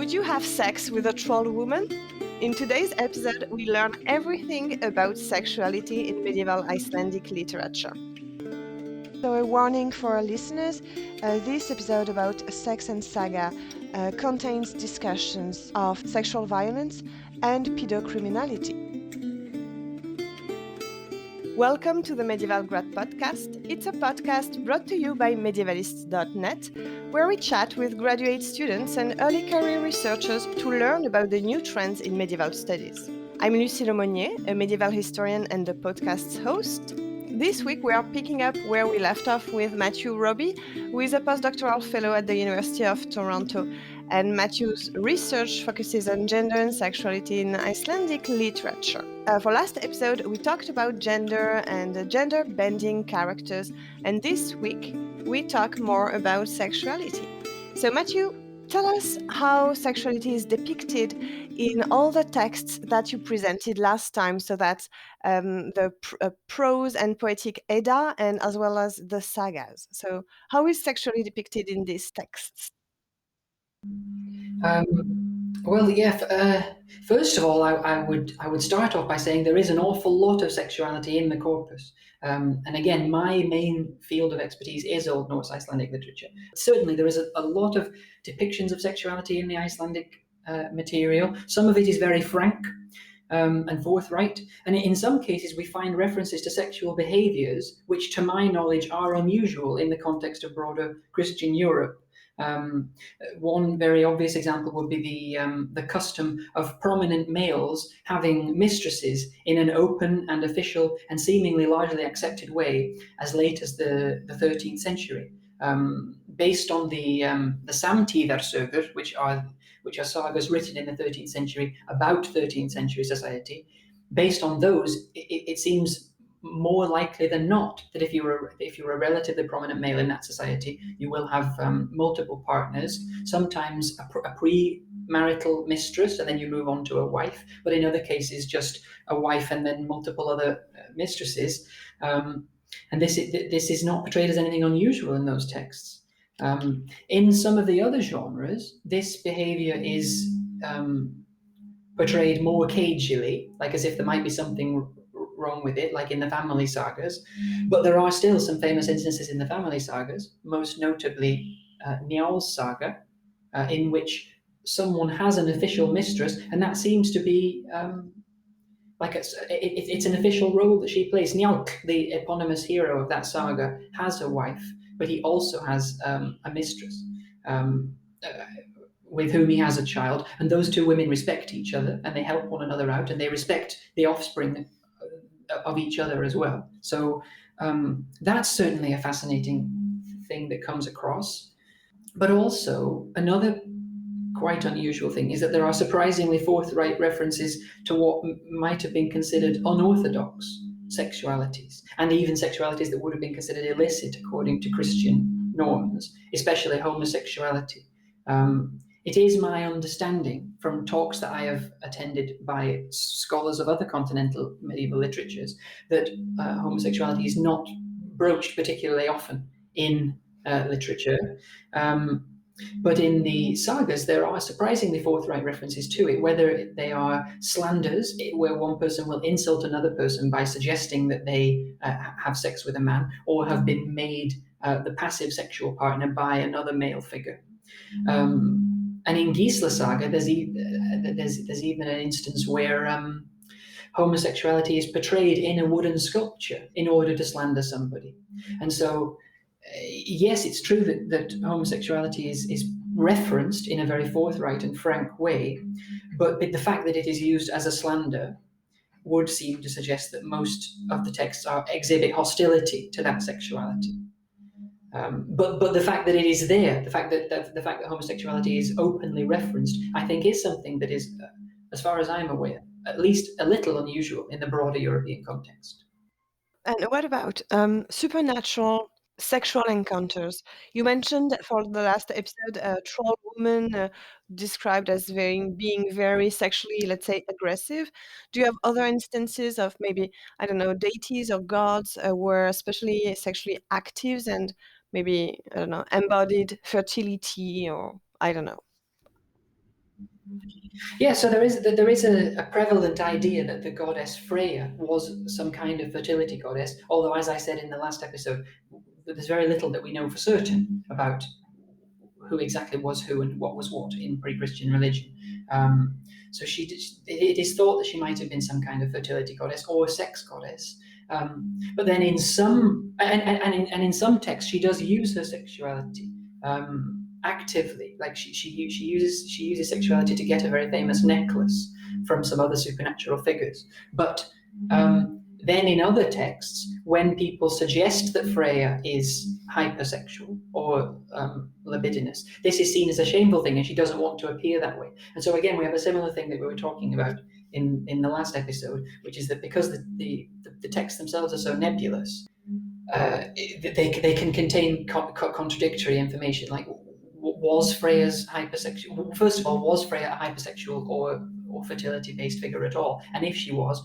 Would you have sex with a troll woman? In today's episode, we learn everything about sexuality in medieval Icelandic literature. So a warning for our listeners, this episode about sex and saga contains discussions of sexual violence and pedocriminality. Welcome to the Medieval Grad Podcast. It's a podcast brought to you by medievalists.net, where we chat with graduate students and early career researchers to learn about the new trends in medieval studies. I'm Lucie, a medieval historian and the podcast's host. This week we are picking up where we left off with Matthew Roby, who is a postdoctoral fellow at the University of Toronto, and Matthew's research focuses on gender and sexuality in Icelandic literature. For last episode, we talked about gender and gender-bending characters, and this week we talk more about sexuality. So Matthew, tell us how sexuality is depicted in all the texts that you presented last time, so that's the prose and poetic Edda, and as well as the sagas. So how is sexuality depicted in these texts? First of all, I would start off by saying there is an awful lot of sexuality in the corpus. And again, my main field of expertise is Old Norse Icelandic literature. Certainly, there is a lot of depictions of sexuality in the Icelandic material. Some of it is very frank and forthright, and in some cases we find references to sexual behaviours which, to my knowledge, are unusual in the context of broader Christian Europe. One very obvious example would be the custom of prominent males having mistresses in an open and official and seemingly largely accepted way as late as the 13th century. Based on the Samtíðarsögur, which are sagas written in the 13th century about 13th century society. Based on those, it seems more likely than not that if you're a relatively prominent male in that society, you will have multiple partners, sometimes a pre-marital mistress, and then you move on to a wife, but in other cases just a wife and then multiple other mistresses. And this is not portrayed as anything unusual in those texts. In some of the other genres, this behavior is portrayed more cagily, like as if there might be something wrong with it, like in the family sagas. But there are still some famous instances in the family sagas, most notably Njál's saga, in which someone has an official mistress, and that seems to be it's an official role that she plays. Njál, the eponymous hero of that saga, has a wife, but he also has a mistress with whom he has a child, and those two women respect each other, and they help one another out, and they respect the offspring of each other as well. So that's certainly a fascinating thing that comes across. But also, another quite unusual thing is that there are surprisingly forthright references to what might have been considered unorthodox sexualities, and even sexualities that would have been considered illicit according to Christian norms, especially homosexuality. It is my understanding from talks that I have attended by scholars of other continental medieval literatures that homosexuality is not broached particularly often in literature. But in the sagas, there are surprisingly forthright references to it, whether they are slanders, where one person will insult another person by suggesting that they have sex with a man, or have been made the passive sexual partner by another male figure. And in Gisla saga, there's even an instance where homosexuality is portrayed in a wooden sculpture in order to slander somebody. And so, yes, it's true that homosexuality is referenced in a very forthright and frank way, but the fact that it is used as a slander would seem to suggest that most of the texts exhibit hostility to that sexuality. But the fact that it is there, the fact that homosexuality is openly referenced, I think is something that is, as far as I'm aware, at least a little unusual in the broader European context. And what about supernatural sexual encounters? You mentioned for the last episode a troll woman described as being very sexually, let's say, aggressive. Do you have other instances of maybe, I don't know, deities or gods were especially sexually active and maybe, I don't know, embodied fertility, or I don't know? Yeah, so there is a prevalent idea that the goddess Freya was some kind of fertility goddess, although, as I said in the last episode, there's very little that we know for certain about who exactly was who and what was what in pre-Christian religion. So it is thought that she might have been some kind of fertility goddess or sex goddess. But then in some in some texts, she does use her sexuality actively. Like she uses sexuality to get a very famous necklace from some other supernatural figures. But then in other texts, when people suggest that Freya is hypersexual or libidinous, this is seen as a shameful thing, and she doesn't want to appear that way. And so again, we have a similar thing that we were talking about in the last episode, which is that because the texts themselves are so nebulous, they can contain contradictory information. Like, was Freya's hypersexual? First of all, was Freya a hypersexual or fertility-based figure at all? And if she was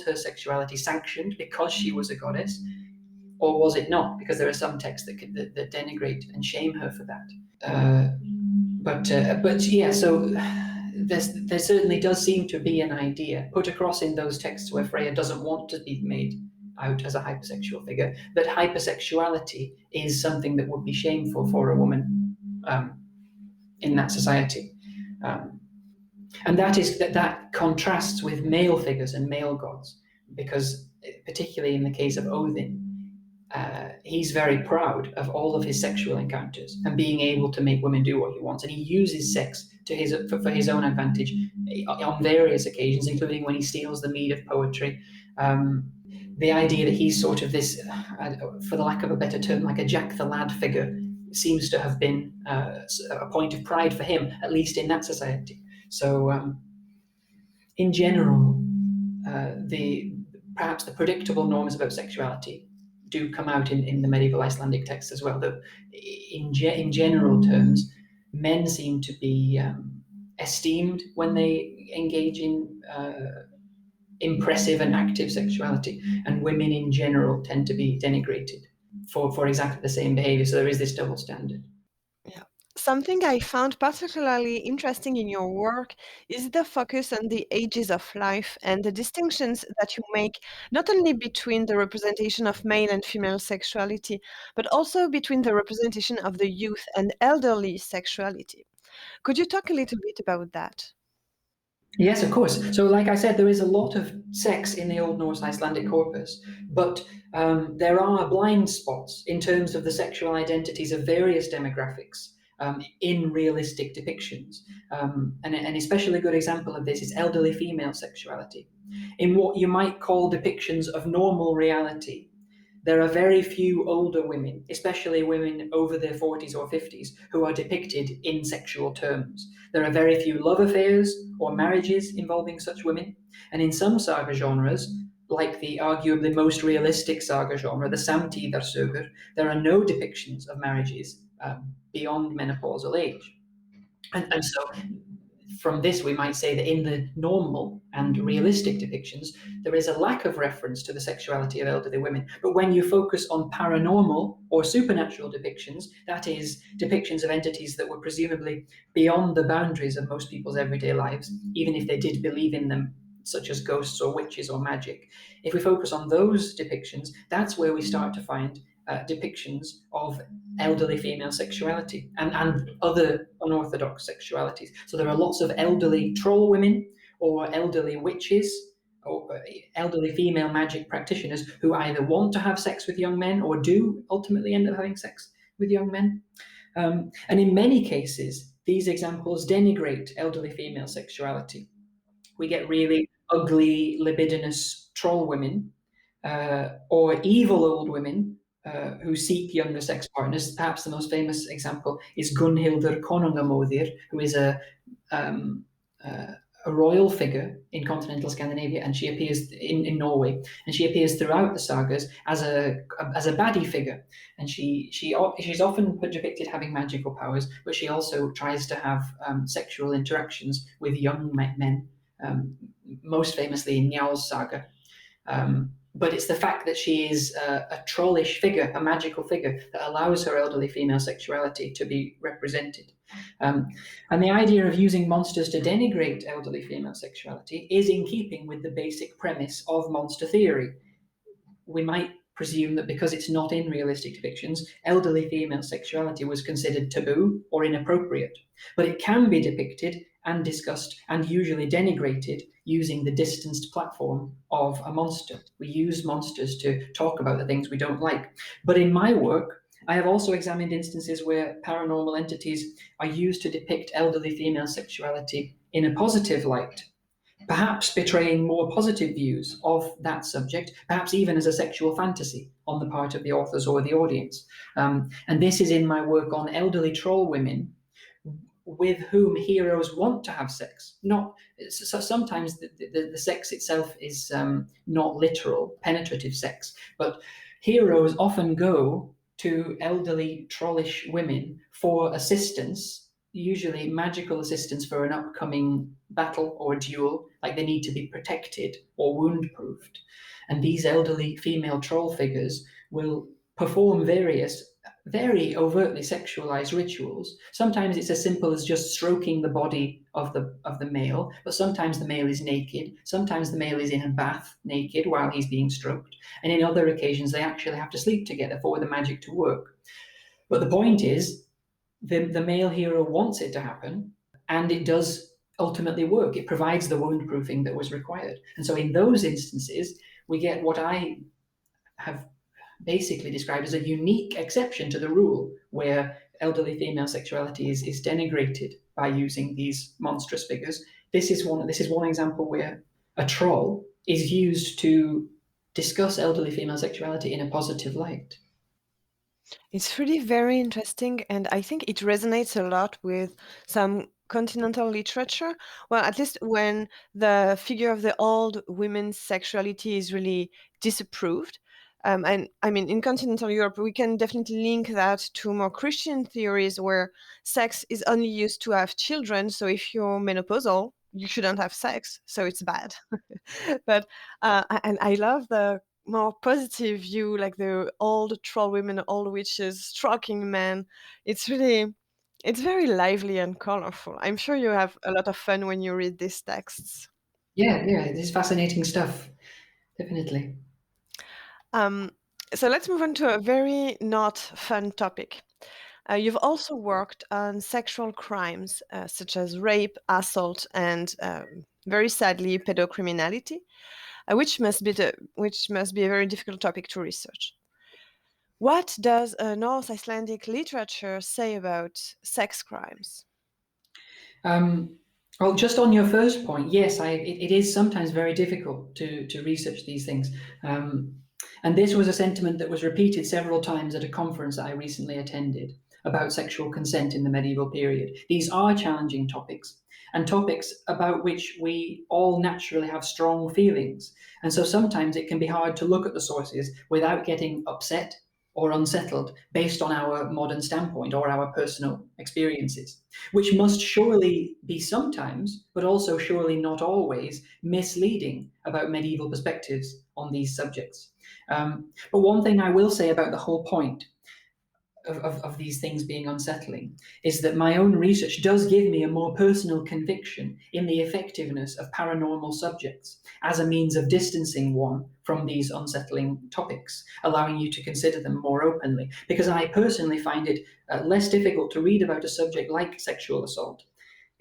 her sexuality sanctioned because she was a goddess, or was it not? Because there are some texts that denigrate and shame her for that. But yeah, so there certainly does seem to be an idea put across in those texts where Freya doesn't want to be made out as a hypersexual figure, that hypersexuality is something that would be shameful for a woman in that society. And that contrasts with male figures and male gods, because particularly in the case of Odin, he's very proud of all of his sexual encounters and being able to make women do what he wants, and he uses sex for his own advantage on various occasions, including when he steals the mead of poetry. The idea that he's sort of this, for the lack of a better term, like a Jack the Lad figure, seems to have been a point of pride for him, at least in that society. So, in general, perhaps the predictable norms about sexuality do come out in the medieval Icelandic texts as well. Though, in general terms, men seem to be esteemed when they engage in impressive and active sexuality, and women in general tend to be denigrated for exactly the same behavior. So there is this double standard. Yeah. Something I found particularly interesting in your work is the focus on the ages of life and the distinctions that you make, not only between the representation of male and female sexuality, but also between the representation of the youth and elderly sexuality. Could you talk a little bit about that? Yes, of course. So, like I said, there is a lot of sex in the Old Norse Icelandic corpus, but there are blind spots in terms of the sexual identities of various demographics in realistic depictions. And especially a good example of this is elderly female sexuality. In what you might call depictions of normal reality, there are very few older women, especially women over their 40s or 50s, who are depicted in sexual terms. There are very few love affairs or marriages involving such women. And in some saga genres, like the arguably most realistic saga genre, the Samtíðarsögur, there are no depictions of marriages beyond menopausal age. And so from this, we might say that in the normal and realistic depictions, there is a lack of reference to the sexuality of elderly women. But when you focus on paranormal or supernatural depictions, that is, depictions of entities that were presumably beyond the boundaries of most people's everyday lives, even if they did believe in them, such as ghosts or witches or magic. If we focus on those depictions, that's where we start to find depictions of elderly female sexuality and other unorthodox sexualities. So there are lots of elderly troll women or elderly witches or elderly female magic practitioners who either want to have sex with young men or do ultimately end up having sex with young men. And in many cases, these examples denigrate elderly female sexuality. We get really ugly, libidinous troll women or evil old women who seek younger sex partners. Perhaps the most famous example is Gunnhildr Konungamóðir, who is um, a royal figure in continental Scandinavia, and she appears in Norway, and she appears throughout the sagas as a baddie figure, and she's often depicted having magical powers, but she also tries to have sexual interactions with young men, most famously in Njál's saga. but it's the fact that she is a trollish figure, a magical figure, that allows her elderly female sexuality to be represented. And the idea of using monsters to denigrate elderly female sexuality is in keeping with the basic premise of monster theory. We might presume that because it's not in realistic depictions, elderly female sexuality was considered taboo or inappropriate. But it can be depicted and discussed and usually denigrated using the distanced platform of a monster. We use monsters to talk about the things we don't like. But in my work, I have also examined instances where paranormal entities are used to depict elderly female sexuality in a positive light, perhaps betraying more positive views of that subject, perhaps even as a sexual fantasy on the part of the authors or the audience. And this is in my work on elderly troll women with whom heroes want to have sex. Not so sometimes the sex itself is not literal, penetrative sex, but heroes often go to elderly trollish women for assistance, usually magical assistance for an upcoming battle or duel, like they need to be protected or wound-proofed. And these elderly female troll figures will perform various very overtly sexualized rituals. Sometimes it's as simple as just stroking the body of the male, but sometimes the male is naked. Sometimes the male is in a bath naked while he's being stroked. And in other occasions, they actually have to sleep together for the magic to work. But the point is, the male hero wants it to happen, and it does ultimately work. It provides the wound proofing that was required. And so in those instances, we get what I have basically described as a unique exception to the rule, where elderly female sexuality is denigrated by using these monstrous figures. This is one example where a troll is used to discuss elderly female sexuality in a positive light. It's really very interesting, and I think it resonates a lot with some continental literature. Well, at least when the figure of the old women's sexuality is really disapproved. And I mean, in continental Europe, we can definitely link that to more Christian theories where sex is only used to have children. So if you're menopausal, you shouldn't have sex, so it's bad. But and I love the more positive view, like the old troll women, old witches, stroking men. It's very lively and colorful. I'm sure you have a lot of fun when you read these texts. Yeah, it is fascinating stuff, definitely. Um, so let's move on to a very not fun topic. You've also worked on sexual crimes such as rape, assault, and very sadly, pedocriminality, which must be a very difficult topic to research. What does North Icelandic literature say about sex crimes? Well, just on your first point, yes, it is sometimes very difficult to research these things. And this was a sentiment that was repeated several times at a conference that I recently attended about sexual consent in the medieval period. These are challenging topics, and topics about which we all naturally have strong feelings. And so sometimes it can be hard to look at the sources without getting upset or unsettled based on our modern standpoint or our personal experiences, which must surely be sometimes, but also surely not always, misleading about medieval perspectives on these subjects. But one thing I will say about the whole point of these things being unsettling is that my own research does give me a more personal conviction in the effectiveness of paranormal subjects as a means of distancing one from these unsettling topics, allowing you to consider them more openly. Because I personally find it less difficult to read about a subject like sexual assault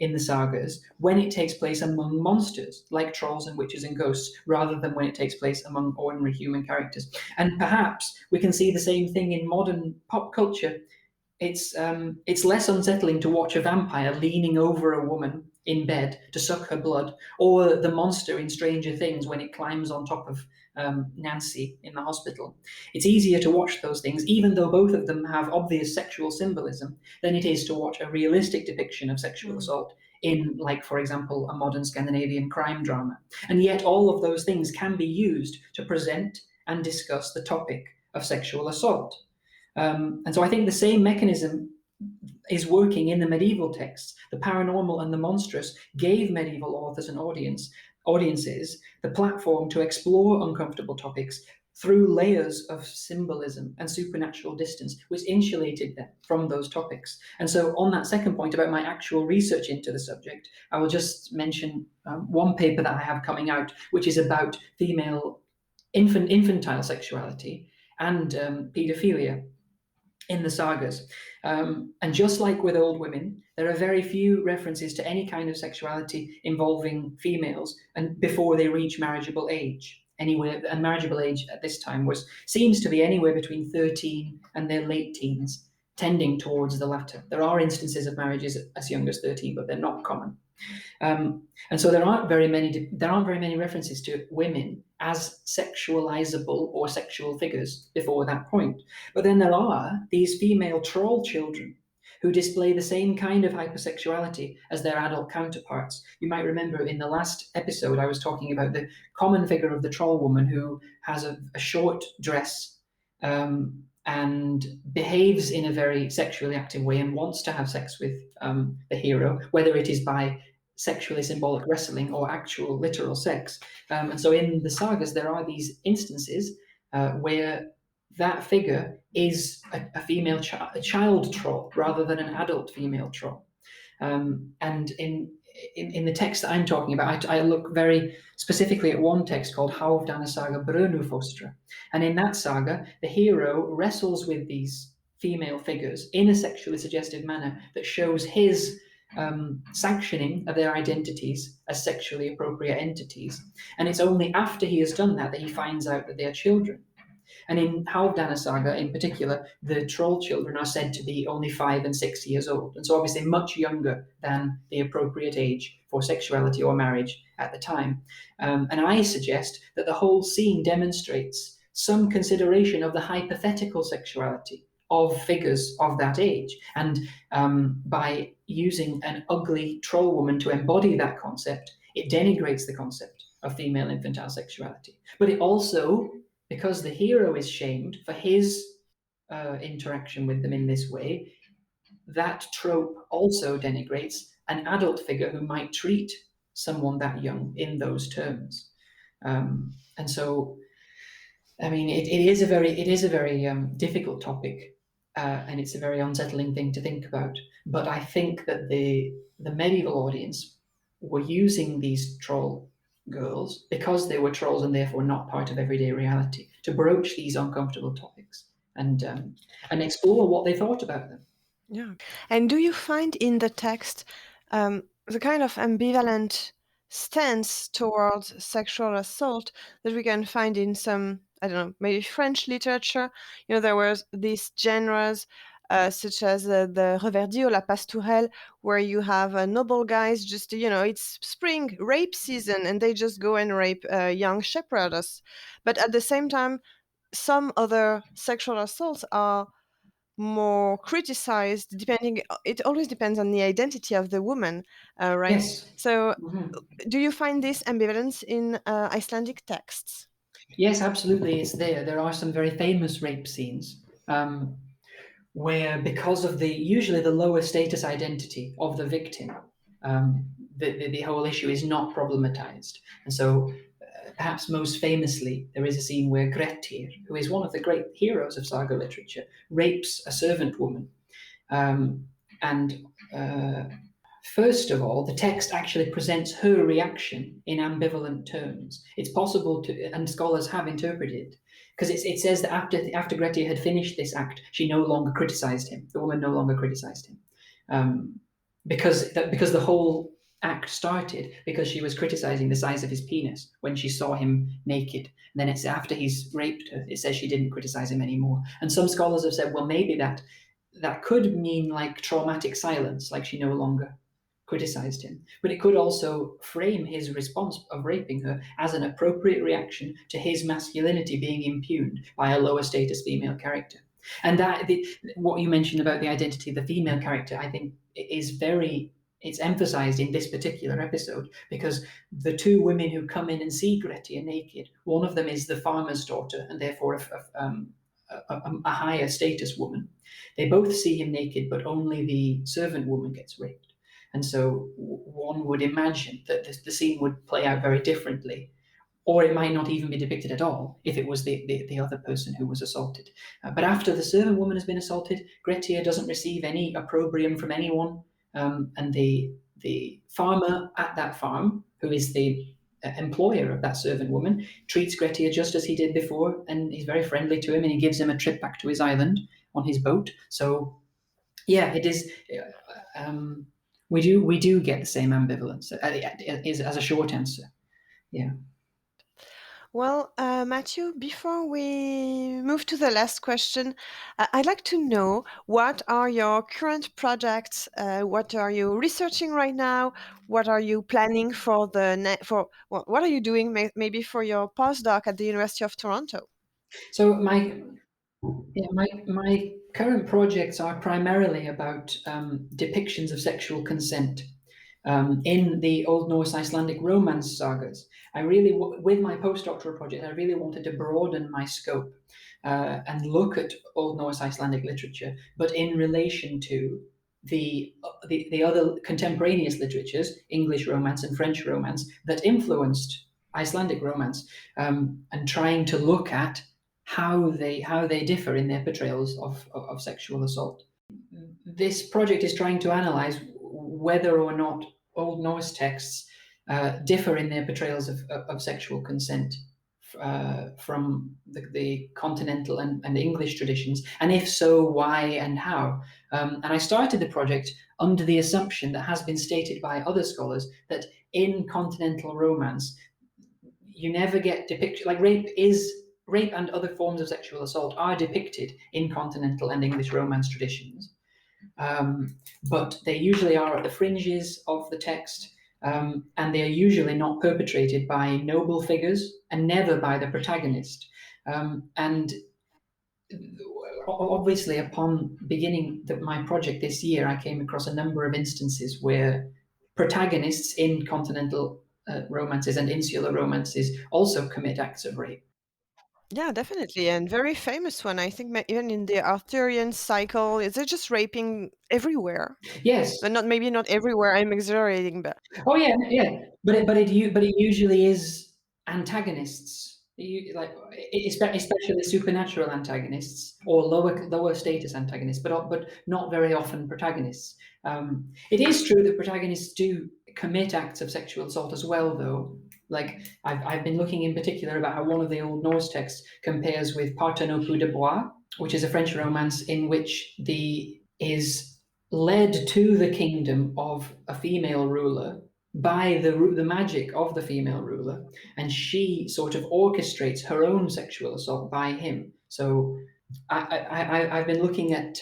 in the sagas when it takes place among monsters like trolls and witches and ghosts, rather than when it takes place among ordinary human characters. And perhaps we can see the same thing in modern pop culture. It's less unsettling to watch a vampire leaning over a woman in bed to suck her blood, or the monster in Stranger Things when it climbs on top of Nancy in the hospital. It's easier to watch those things, even though both of them have obvious sexual symbolism, than it is to watch a realistic depiction of sexual assault in, like, for example, a modern Scandinavian crime drama. And yet all of those things can be used to present and discuss the topic of sexual assault. And so I think the same mechanism is working in the medieval texts. The paranormal and the monstrous gave medieval authors an audience audiences the platform to explore uncomfortable topics through layers of symbolism and supernatural distance, which insulated them from those topics. And so, on that second point about my actual research into the subject, I will just mention one paper that I have coming out, which is about female infantile sexuality and paedophilia in the sagas. And just like with old women, there are very few references to any kind of sexuality involving females and before they reach marriageable age. Anywhere, and marriageable age at this time seems to be anywhere between 13 and their late teens, tending towards the latter. There are instances of marriages as young as 13, but they're not common. And so there aren't very many references to women as sexualizable or sexual figures before that point. But then there are these female troll children who display the same kind of hypersexuality as their adult counterparts. You might remember in the last episode I was talking about the common figure of the troll woman who has a short dress and behaves in a very sexually active way and wants to have sex with the hero, whether it is by sexually symbolic wrestling or actual literal sex. And so in the sagas, there are these instances where that figure is a female a child troll rather than an adult female troll. And in the text that I'm talking about, I look very specifically at one text called Halfdana Saga Brunufostra. And in that saga, the hero wrestles with these female figures in a sexually suggestive manner that shows his sanctioning of their identities as sexually appropriate entities. And it's only after he has done that he finds out that they are children. And in Halfdana Saga in particular, the troll children are said to be only 5 and 6 years old, and so obviously much younger than the appropriate age for sexuality or marriage at the time. And I suggest that the whole scene demonstrates some consideration of the hypothetical sexuality of figures of that age. And by using an ugly troll woman to embody that concept, it denigrates the concept of female infantile sexuality. But it also, because the hero is shamed for his interaction with them in this way, that trope also denigrates an adult figure who might treat someone that young in those terms. And so, I mean, it is a very difficult topic, and it's a very unsettling thing to think about. But I think that the medieval audience were using these troll girls because they were trolls and therefore not part of everyday reality to broach these uncomfortable topics and explore what they thought about them. Yeah. And do you find in the text the kind of ambivalent stance towards sexual assault that we can find in some, I don't know, maybe French literature? You know, there were these genres such as the Reverdy or La Pastourelle, where you have noble guys just, you know, it's spring, rape season, and they just go and rape young shepherdess. But at the same time, some other sexual assaults are more criticized, depending, it always depends on the identity of the woman, right? Yes. So Mm-hmm. do you find this ambivalence in Icelandic texts? Yes, absolutely, it's there. There are some very famous rape scenes where, because of usually the lower status identity of the victim, the whole issue is not problematized. And so, perhaps most famously, there is a scene where Grettir, who is one of the great heroes of saga literature, rapes a servant woman. First of all, the text actually presents her reaction in ambivalent terms. It's possible to, and scholars have interpreted, because it says that after Grettir had finished this act, she no longer criticized him. The woman no longer criticized him, because the whole act started because she was criticizing the size of his penis when she saw him naked. And then it's after he's raped her, it says she didn't criticize him anymore. And some scholars have said, well, maybe that could mean like traumatic silence, like she no longer criticized him. But it could also frame his response of raping her as an appropriate reaction to his masculinity being impugned by a lower status female character. And what you mentioned about the identity of the female character, I think it's emphasized in this particular episode, because the two women who come in and see Grettir naked, one of them is the farmer's daughter and therefore a higher status woman. They both see him naked, but only the servant woman gets raped. And so one would imagine that the scene would play out very differently, or it might not even be depicted at all if it was the other person who was assaulted. But after the servant woman has been assaulted, Grettir doesn't receive any opprobrium from anyone, and the farmer at that farm, who is the employer of that servant woman, treats Grettir just as he did before, and he's very friendly to him, and he gives him a trip back to his island on his boat. So yeah, it is. We do get the same ambivalence as a short answer. Yeah. Well, Matthew, before we move to the last question, I'd like to know, what are your current projects? What are you researching right now? What are you planning for what are you doing maybe for your postdoc at the University of Toronto? So my current projects are primarily about depictions of sexual consent in the Old Norse Icelandic romance sagas. With my postdoctoral project, I really wanted to broaden my scope and look at Old Norse Icelandic literature, but in relation to the other contemporaneous literatures, English Romance and French Romance, that influenced Icelandic Romance, and trying to look at how they differ in their portrayals of sexual assault. This project is trying to analyze whether or not Old Norse texts differ in their portrayals of sexual consent from the continental and English traditions, and if so, why and how. And I started the project under the assumption that has been stated by other scholars that in continental romance, you never get depicted, like rape and other forms of sexual assault are depicted in continental and English romance traditions. But they usually are at the fringes of the text, and they are usually not perpetrated by noble figures and never by the protagonist. And obviously, upon beginning my project this year, I came across a number of instances where protagonists in continental romances and insular romances also commit acts of rape. Yeah, definitely, and very famous one. I think even in the Arthurian cycle, is it just raping everywhere? Yes. But not everywhere. I'm exaggerating, but Oh yeah, yeah. But it usually is antagonists. Especially supernatural antagonists or lower status antagonists, but not very often protagonists. It is true that protagonists do commit acts of sexual assault as well, though. Like I've been looking in particular about how one of the Old Norse texts compares with Partenope de Bois, which is a French romance in which the is led to the kingdom of a female ruler by the magic of the female ruler, and she sort of orchestrates her own sexual assault by him. So I've been looking at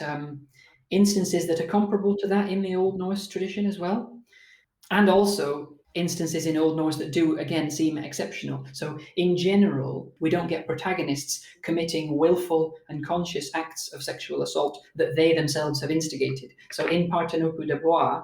instances that are comparable to that in the Old Norse tradition as well, and also instances in Old Norse that do again seem exceptional. So in general, we don't get protagonists committing willful and conscious acts of sexual assault that they themselves have instigated. So in Partenope de Bois,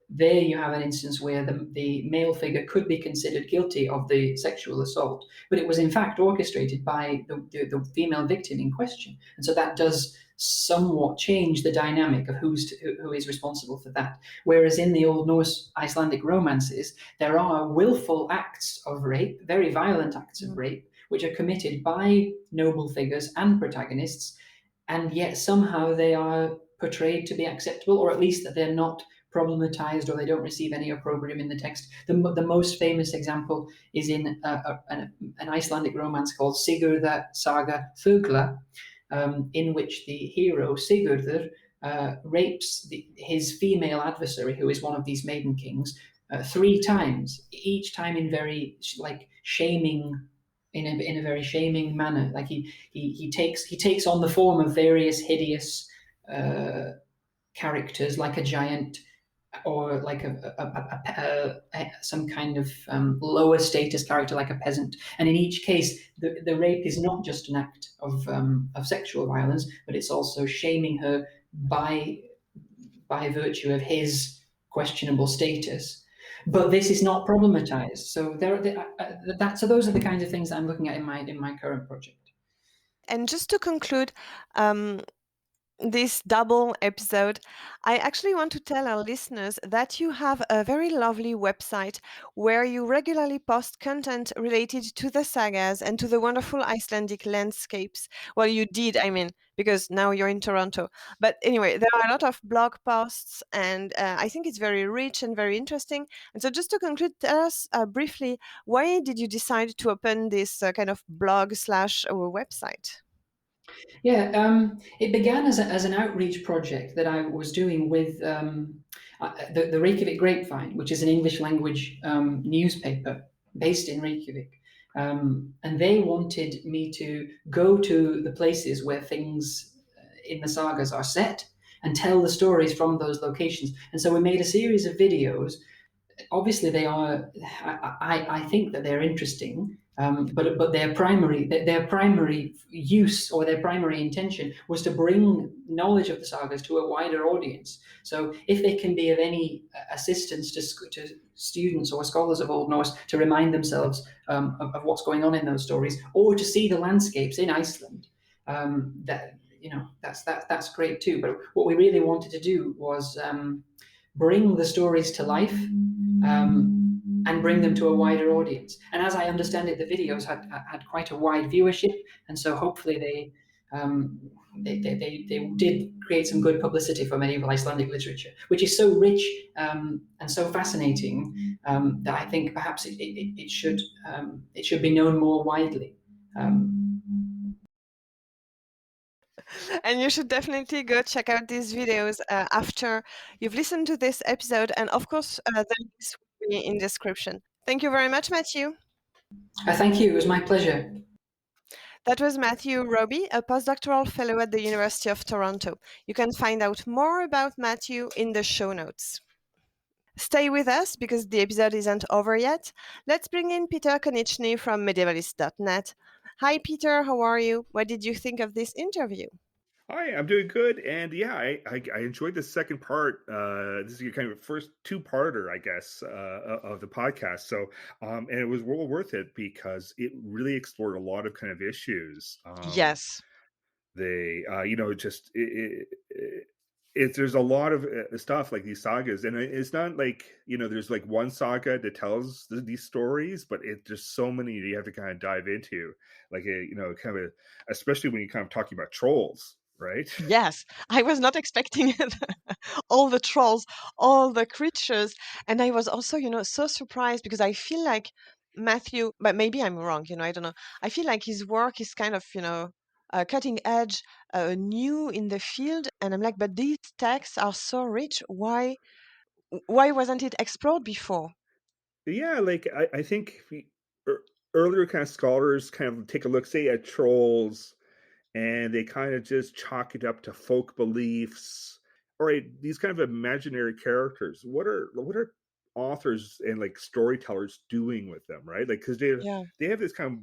there you have an instance where the male figure could be considered guilty of the sexual assault, but it was in fact orchestrated by the female victim in question. And so that does somewhat change the dynamic of who is responsible for that. Whereas in the Old Norse Icelandic romances, there are willful acts of rape, very violent acts of rape, which are committed by noble figures and protagonists, and yet somehow they are portrayed to be acceptable, or at least that they're not problematized or they don't receive any opprobrium in the text. The most famous example is in an Icelandic romance called Sigurðar Saga Þögla, in which the hero Sigurður rapes his female adversary, who is one of these maiden kings, 3 times, each time in very shaming. In a very shaming manner, like he takes on the form of various hideous characters, like a giant, or like some kind of lower status character, like a peasant. And in each case, the rape is not just an act of sexual violence, but it's also shaming her by virtue of his questionable status. But this is not problematized. So those are the kinds of things that I'm looking at in my current project. And just to conclude, this double episode, I actually want to tell our listeners that you have a very lovely website where you regularly post content related to the sagas and to the wonderful Icelandic landscapes. Well, you did, I mean, because now you're in Toronto. But anyway, there are a lot of blog posts, and I think it's very rich and very interesting. And so, just to conclude, tell us briefly, why did you decide to open this kind of blog slash website? Yeah, it began as an outreach project that I was doing with the Reykjavik Grapevine, which is an English language newspaper based in Reykjavik. And they wanted me to go to the places where things in the sagas are set and tell the stories from those locations. And so we made a series of videos. Obviously they are, I think that they're interesting, but their primary use or their primary intention was to bring knowledge of the sagas to a wider audience. So if they can be of any assistance to students or scholars of Old Norse to remind themselves of what's going on in those stories, or to see the landscapes in Iceland, that that's great too. But what we really wanted to do was bring the stories to life, and bring them to a wider audience. And as I understand it, the videos had quite a wide viewership, and so hopefully they did create some good publicity for medieval Icelandic literature, which is so rich and so fascinating, that I think perhaps it should be known more widely. And you should definitely go check out these videos after you've listened to this episode. And of course, the links will be in description. Thank you very much, Matthew. Thank you. It was my pleasure. That was Matthew Roby, a postdoctoral fellow at the University of Toronto. You can find out more about Matthew in the show notes. Stay with us because the episode isn't over yet. Let's bring in Peter Konieczny from medievalist.net. Hi, Peter. How are you? What did you think of this interview? Hi, I'm doing good, and yeah, I enjoyed the second part. This is your kind of first two-parter, I guess, of the podcast. So, and it was well worth it because it really explored a lot of kind of issues. Yes. They, just there's a lot of stuff like these sagas, and it's not like there's like one saga that tells these stories, but there's so many you have to kind of dive into, like kind of especially when you're kind of talking about trolls. Right? Yes, I was not expecting all the trolls, all the creatures. And I was also, so surprised because I feel like Matthew, but maybe I'm wrong, I don't know. I feel like his work is kind of, cutting edge, new in the field. And I'm like, but these texts are so rich. Why wasn't it explored before? Yeah, like I think earlier kind of scholars kind of take a look, say, at trolls, and they kind of just chalk it up to folk beliefs. All right, these kind of imaginary characters. What are authors and like storytellers doing with them, right? Like because Yeah. they have this kind of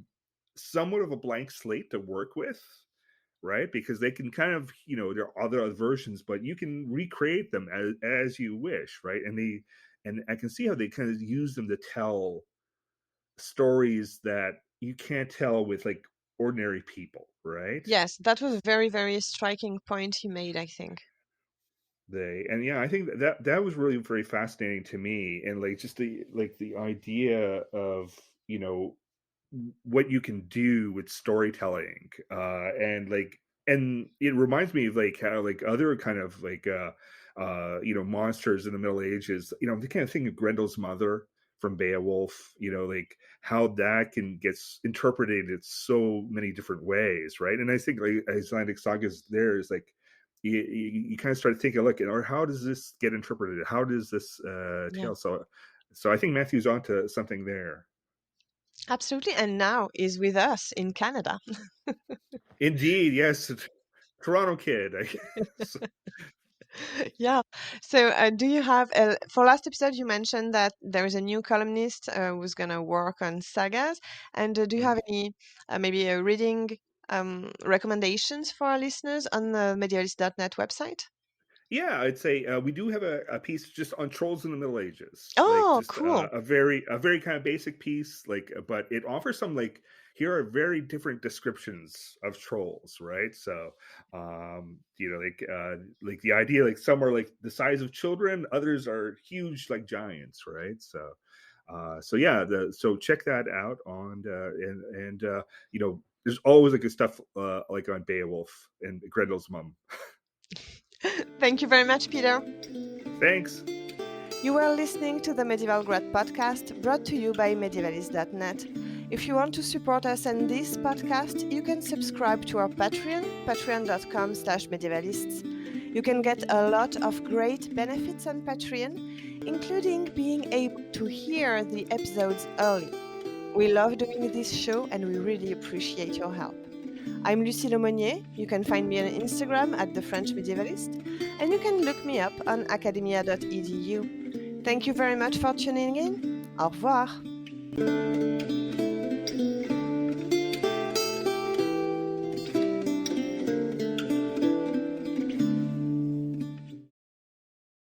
somewhat of a blank slate to work with, right? Because they can kind of there are other versions, but you can recreate them as you wish, right? And I can see how they kind of use them to tell stories that you can't tell with like ordinary people, right? Yes, that was a very, very striking point he made, I think. And yeah, I think that was really very fascinating to me, and like just the idea of what you can do with storytelling, and it reminds me of like how like other kind of like monsters in the Middle Ages, the kind of thing of Grendel's mother from Beowulf, like how that can get interpreted in so many different ways, right? And I think like Icelandic sagas there is like you kind of start thinking, look, or how does this get interpreted? How does this Yeah. tell? So I think Matthew's onto something there. Absolutely. And now is with us in Canada. Indeed, yes, Toronto kid, I guess. Yeah. So, do you have for last episode you mentioned that there is a new columnist who's gonna work on sagas, and do you have any maybe a reading recommendations for our listeners on the medievalist.net website? Yeah, I'd say we do have a piece just on trolls in the Middle Ages, like Oh, just cool. a very kind of basic piece, like, but it offers some like here are very different descriptions of trolls, right? So, like the idea, like some are like the size of children, others are huge, like giants, right? So, so check that out on there's always like good stuff like on Beowulf and Grendel's mum. Thank you very much, Peter. Thanks. You were listening to the Medieval Grad podcast brought to you by medievalist.net. If you want to support us and this podcast, you can subscribe to our Patreon, patreon.com/medievalists. You can get a lot of great benefits on Patreon, including being able to hear the episodes early. We love doing this show and we really appreciate your help. I'm Lucie Lemonnier. You can find me on Instagram at The French Medievalist, and you can look me up on academia.edu. Thank you very much for tuning in. Au revoir.